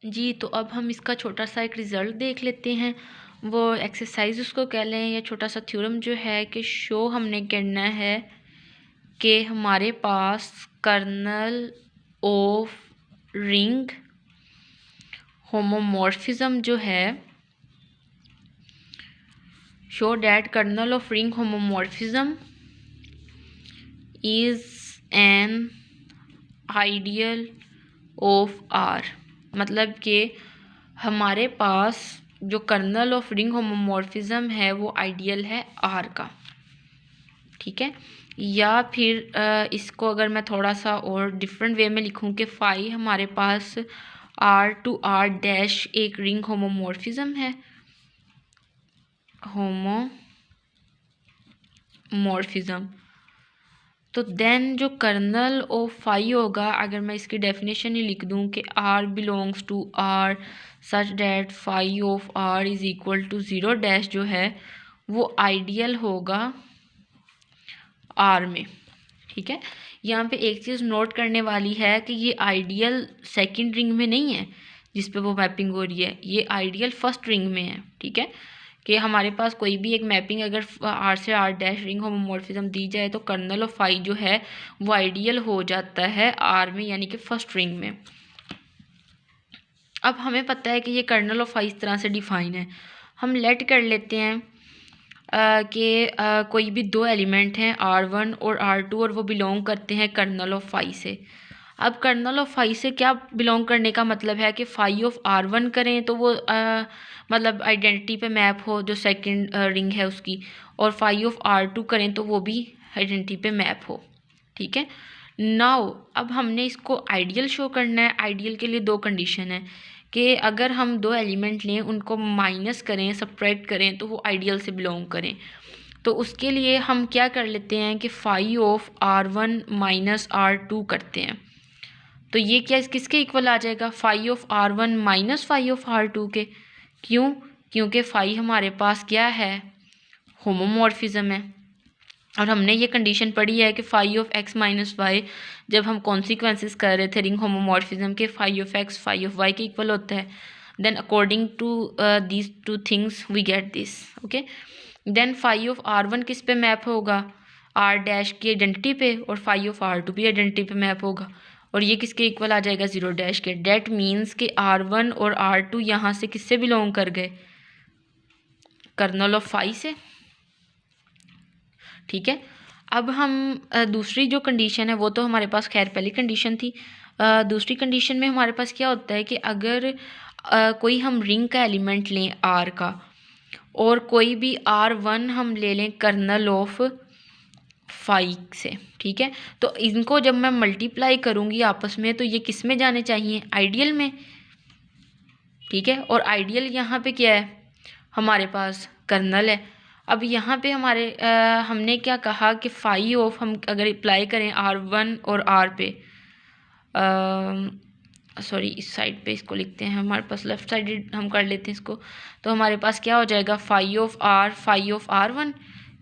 जी, तो अब हम इसका छोटा सा एक रिज़ल्ट देख लेते हैं। वो एक्सरसाइज उसको कह लें या छोटा सा थ्योरम जो है कि शो हमने करना है कि हमारे पास कर्नल ऑफ रिंग होमोमॉर्फिज्म जो है, show that kernel of ring homomorphism is an ideal of R. मतलब कि हमारे पास जो कर्नल ऑफ रिंग होमोमॉर्फिज्म है वो आइडियल है आर का। ठीक है, या फिर इसको अगर मैं थोड़ा सा और डिफरेंट वे में लिखूं कि फाई हमारे पास आर टू आर डैश एक रिंग होमोमॉर्फिज्म है, होमोमॉर्फिज्म। तो देन जो कर्नल ऑफ फाई होगा, अगर मैं इसकी डेफिनेशन ही लिख दूं कि R belongs to R such that phi of R is equal to 0 dash, जो है वो आइडियल होगा आर में। ठीक है, यहाँ पे एक चीज़ नोट करने वाली है कि ये आइडियल सेकंड रिंग में नहीं है जिस पे वो मैपिंग हो रही है, ये आइडियल फर्स्ट रिंग में है। ठीक है, कि हमारे पास कोई भी एक मैपिंग अगर आर से आर डैश रिंग होमोमॉर्फिज्म दी जाए तो कर्नल ऑफ फाई जो है वो आइडियल हो जाता है आर में, यानी कि फर्स्ट रिंग में। अब हमें पता है कि ये कर्नल ऑफ फाई इस तरह से डिफाइन है। हम लेट कर लेते हैं कि कोई भी दो एलिमेंट हैं R1 और R2 और वो बिलोंग करते हैं कर्नल ऑफ फाई से। अब कर्नल ऑफ फाई से क्या बिलोंग करने का मतलब है कि फाई ऑफ R1 करें तो वो मतलब आइडेंटिटी पे मैप हो जो सेकंड रिंग है उसकी, और फाई ऑफ R2 करें तो वो भी आइडेंटिटी पे मैप हो। ठीक है, नाउ अब हमने इसको आइडियल शो करना है। आइडियल के लिए दो कंडीशन है कि अगर हम दो एलिमेंट लें, उनको माइनस करें, सब्ट्रैक्ट करें, तो वो आइडियल से बिलोंग करें। तो उसके लिए हम क्या कर लेते हैं कि phi of R1 minus R2 करते हैं। तो ये क्या किसके इक्वल आ जाएगा? Phi of R1 minus phi of R2 के। क्यों? क्योंकि फाई हमारे पास क्या है? होमोमॉर्फिज्म है। और हमने ये कंडीशन पढ़ी है कि phi of X minus Y, जब हम कॉन्सिक्वेंसेस कर रहे थे रिंग होमोमॉर्फिज्म के, phi of X phi of Y के इक्वल होता है। Then according to these two things we get this. Okay, then phi of R1 किस पे मैप होगा? आर डैश की आइडेंटिटी पे, और फाई ऑफ R2 भी आइडेंटिटी पे मैप होगा, और ये किसके इक्वल आ जाएगा? 0 डैश के। डेट मीन्स कि R1 और R2 यहाँ से किससे बिलोंग कर गए? कर्नल ऑफ फाई से। ठीक है, अब हम दूसरी जो कंडीशन है वो तो हमारे पास खैर पहली कंडीशन थी। दूसरी कंडीशन में हमारे पास क्या होता है कि अगर कोई हम रिंग का एलिमेंट लें आर का, और कोई भी R1 हम ले लें कर्नल ऑफ फाई से। ठीक है, तो इनको जब मैं मल्टीप्लाई करूँगी आपस में तो ये किस में जाने चाहिए? आइडियल में। ठीक है, और आइडियल यहाँ पे क्या है? हमारे पास कर्नल है। अब यहाँ पे हमने क्या कहा कि फाई ऑफ हम अगर अप्लाई करें R1 और R पे, सॉरी इस साइड पे इसको लिखते हैं, हमारे पास लेफ्ट साइड हम कर लेते हैं इसको। तो हमारे पास क्या हो जाएगा? Phi of R1।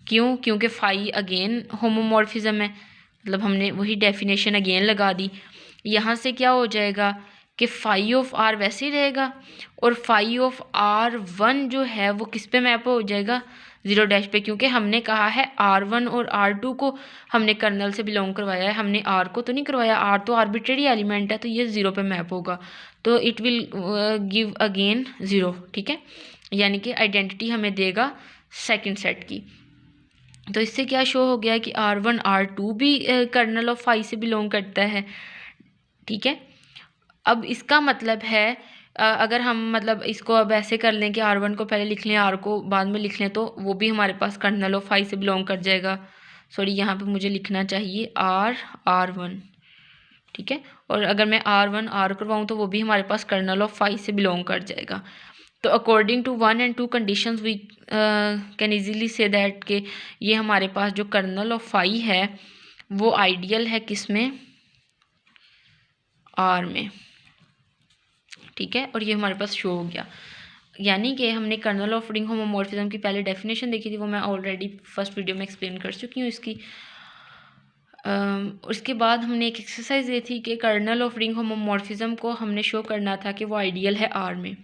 क्यों? क्योंकि फाई अगेन होमोमॉर्फिज्म है, मतलब हमने वही डेफिनेशन अगेन लगा दी। यहाँ से क्या हो जाएगा कि फाई ऑफ R वैसे ही रहेगा, और फाई ऑफ R1 जो है वो किस पे मैप हो जाएगा? 0 डैश पे, क्योंकि हमने कहा है R1 और R2 को हमने कर्नल से बिलोंग करवाया है, हमने R को तो नहीं करवाया। R तो आर्बिट्रेरी एलिमेंट है, तो ये 0 पे मैप होगा, तो इट विल गिव अगेन 0। ठीक है, यानी कि आइडेंटिटी हमें देगा सेकंड सेट की। तो इससे क्या शो हो गया कि R1 R2 भी कर्नल ऑफ फाई से बिलोंग करता है। ठीक है, अब इसका मतलब है अगर हम मतलब इसको अब ऐसे कर लें कि R1 को पहले लिख लें, R को बाद में लिख लें, तो वो भी हमारे पास कर्नल ऑफ फाई से बिलोंग कर जाएगा। सॉरी, यहाँ पे मुझे लिखना चाहिए R1। ठीक है, और अगर मैं R1 R करवाऊँ तो वो भी हमारे पास कर्नल ऑफ फाई से बिलोंग कर जाएगा। तो according to 1 and 2 conditions we can easily say that कि ये हमारे पास जो कर्नल ऑफ फाई है वो आइडियल है किस में? R में। ठीक है, और ये हमारे पास शो हो गया। यानी कि हमने कर्नल ऑफ रिंग होमोमॉर्फिज्म की पहले डेफिनेशन देखी थी, वो मैं ऑलरेडी फर्स्ट वीडियो में एक्सप्लेन कर चुकी हूँ इसकी। उसके बाद हमने एक एक्सरसाइज दी थी कि कर्नल ऑफ रिंग होमोमॉर्फिज्म को हमने शो करना था कि वो आइडियल है आर में।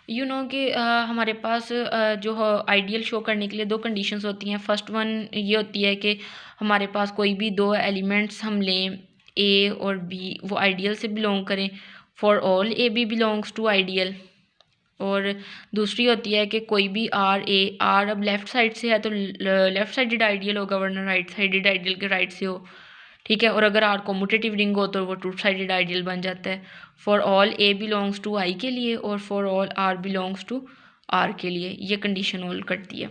कि हमारे पास जो आइडियल शो करने के लिए दो कंडीशंस होती हैं। फर्स्ट वन ये होती है कि हमारे पास कोई भी दो एलिमेंट्स हम लें, ए और बी, वो आइडियल से बिलोंग करें, for all A B belongs to ideal. और दूसरी होती है कि कोई भी आर अब लेफ़्ट साइड से है तो लेफ़्ट साइडेड आइडियल होगा, वरना राइट साइडेड आइडियल के राइट से हो, ठीक है। और अगर आर कॉम्यूटेटिव रिंग हो तो वो टू साइडेड आइडियल बन जाता है, for all a belongs to I के लिए और for all R belongs to R के लिए। ये कंडीशन होल्ड करती है।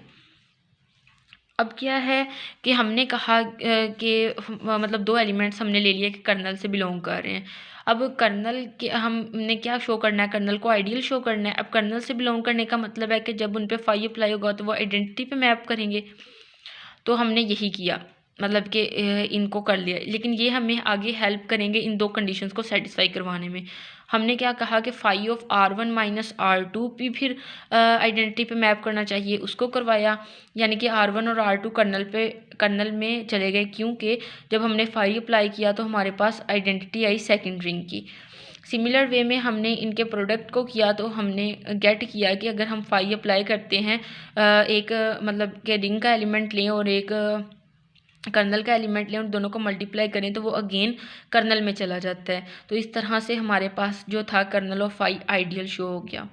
अब क्या है कि हमने कहा कि मतलब दो एलिमेंट्स हमने ले लिए कि कर्नल से बिलोंग कर रहे हैं। अब कर्नल के हमने क्या शो करना है, कर्नल को आइडियल शो करना है। अब कर्नल से बिलोंग करने का मतलब है कि जब उन पे फाई अप्लाई होगा तो वो आइडेंटिटी पे मैप करेंगे। तो हमने यही किया, मतलब कि इनको कर लिया। लेकिन ये हमें आगे हेल्प करेंगे इन दो कंडीशंस को सेटिस्फाई करवाने में। हमने क्या कहा कि phi of R1 minus R2 भी फिर आइडेंटिटी पे मैप करना चाहिए, उसको करवाया। यानी कि R1 और R2 कर्नल में चले गए, क्योंकि जब हमने फाई अप्लाई किया तो हमारे पास आइडेंटिटी आई सेकेंड रिंग की। सिमिलर वे में हमने इनके प्रोडक्ट को किया तो हमने गेट किया कि अगर हम फाई अप्लाई करते हैं एक मतलब कि रिंग का एलिमेंट लें और एक कर्नल का एलिमेंट लें और दोनों को मल्टीप्लाई करें तो वो अगेन कर्नल में चला जाता है। तो इस तरह से हमारे पास जो था kernel of phi ideal show हो गया।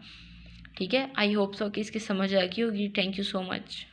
ठीक है, आई होप सो कि इसकी समझ आ गई होगी। Thank you so much.